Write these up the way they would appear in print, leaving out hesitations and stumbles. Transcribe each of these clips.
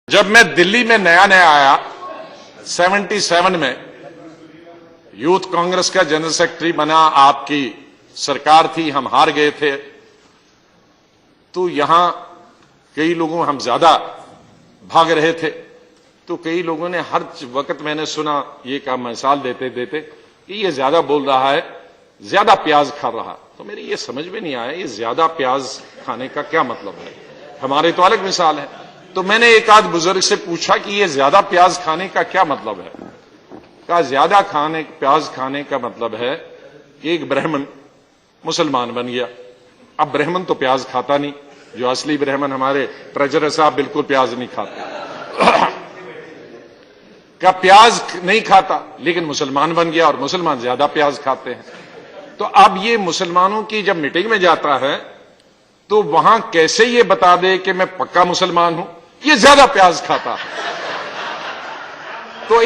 जब मैं दिल्ली में नया नया आया 77 में, यूथ कांग्रेस का जनरल सेक्रेटरी बना, आपकी सरकार थी, हम हार गए थे, तो यहां कई लोगों, हम ज्यादा भाग रहे थे, तो कई लोगों ने हर वक्त मैंने सुना ये का मिसाल देते देते कि ये ज्यादा बोल रहा है, ज्यादा प्याज खा रहा। तो मेरी ये समझ में नहीं आया, ये ज्यादा प्याज खाने का क्या मतलब है। हमारे तो अलग मिसाल है। तो मैंने एक आध बुजुर्ग से पूछा कि ये ज्यादा प्याज खाने का क्या मतलब है। कहा ज्यादा प्याज खाने का मतलब है कि एक ब्राह्मण मुसलमान बन गया। अब ब्राह्मण तो प्याज खाता नहीं, जो असली ब्राह्मण हमारे ट्रेजरर साहब बिल्कुल प्याज नहीं खाते। क्या प्याज नहीं खाता, लेकिन मुसलमान बन गया और मुसलमान ज्यादा प्याज खाते हैं। तो अब ये मुसलमानों की जब मीटिंग में जाता है तो वहां कैसे ये बता दे कि मैं पक्का मुसलमान हूं, ये ज्यादा प्याज खाता है। तो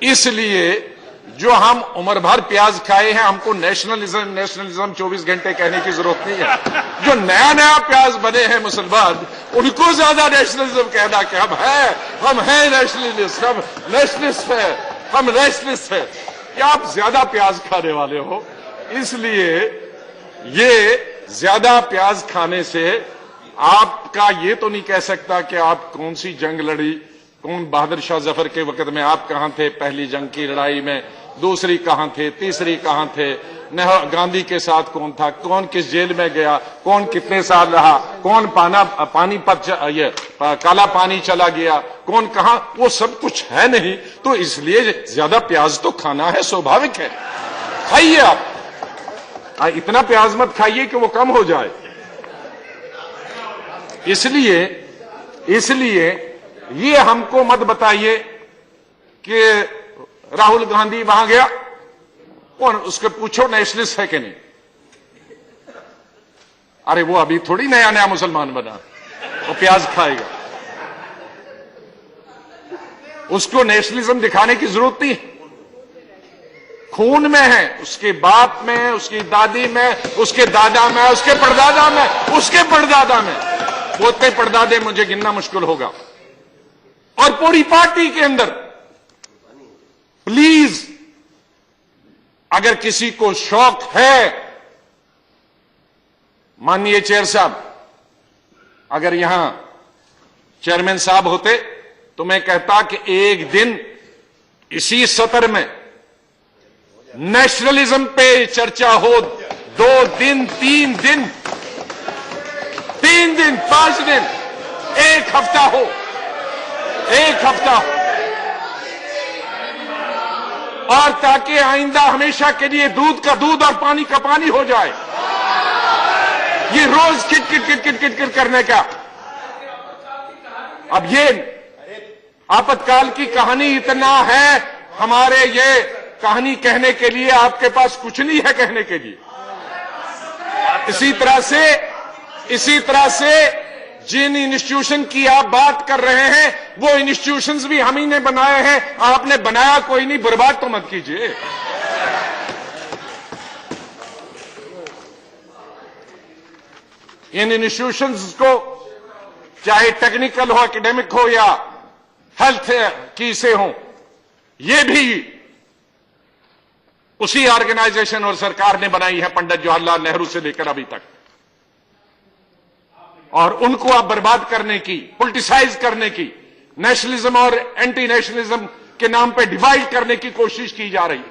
इसलिए जो हम उम्र भर प्याज खाए हैं, हमको नेशनलिज्म 24 घंटे कहने की जरूरत नहीं है। जो नया नया प्याज बने हैं मुसलमान, उनको ज्यादा नेशनलिज्म कहना कि हम हैं नेशनलिस्ट है, हम नेशनलिस्ट है। या आप ज्यादा प्याज खाने वाले हो, इसलिए ये ज्यादा प्याज खाने से आपका ये तो नहीं कह सकता कि आप कौन सी जंग लड़ी, कौन बहादुर शाह जफर के वक्त में आप कहां थे, पहली जंग की लड़ाई में, दूसरी कहां थे, तीसरी कहां थे, गांधी के साथ कौन था, कौन किस जेल में गया, कौन कितने साल रहा, कौन पानीपत ये काला पानी चला गया, कौन कहां, वो सब कुछ है नहीं। तो इसलिए ज्यादा प्याज तो खाना है, स्वाभाविक है, खाइए आप। इतना प्याज मत खाइए कि वो कम हो जाए। इसलिए ये हमको मत बताइए कि राहुल गांधी वहां गया, कौन उसके पूछो नेशनलिस्ट है कि नहीं। अरे वो अभी थोड़ी नया नया मुसलमान बना, वो प्याज खाएगा, उसको नेशनलिज्म दिखाने की जरूरत नहीं। खून में है, उसके बाप में, उसकी दादी में, उसके दादा में, उसके परदादा में, उसके परदादा में, पोते परदादे मुझे गिनना मुश्किल होगा, और पूरी पार्टी के अंदर। प्लीज, अगर किसी को शौक है, माननीय चेयर साहब, अगर यहां चेयरमैन साहब होते तो मैं कहता कि एक दिन इसी सत्र में नेशनलिज्म पे चर्चा हो, 2 दिन, 3 दिन, 5 दिन, 1 हफ्ता हो, 1 हफ्ता हो, और ताकि आइंदा हमेशा के लिए दूध का दूध और पानी का पानी हो जाए। ये रोज किट करने का। अब ये आपातकाल की कहानी इतना है, हमारे ये कहानी कहने के लिए आपके पास कुछ नहीं है कहने के लिए। इसी तरह से जिन इंस्टीट्यूशन की आप बात कर रहे हैं, वो इंस्टीट्यूशंस भी हम ही ने बनाए हैं। आपने बनाया कोई नहीं, बर्बाद तो मत कीजिए। इन इंस्टीट्यूशंस को चाहे टेक्निकल हो, एकेडमिक हो, या हेल्थ की से हो, ये भी उसी ऑर्गेनाइजेशन और सरकार ने बनाई है, पंडित जवाहरलाल नेहरू से लेकर अभी तक। और उनको आप बर्बाद करने की, पॉलिटिसाइज करने की, नेशनलिज्म और एंटी नेशनलिज्म के नाम पे डिवाइड करने की कोशिश की जा रही है।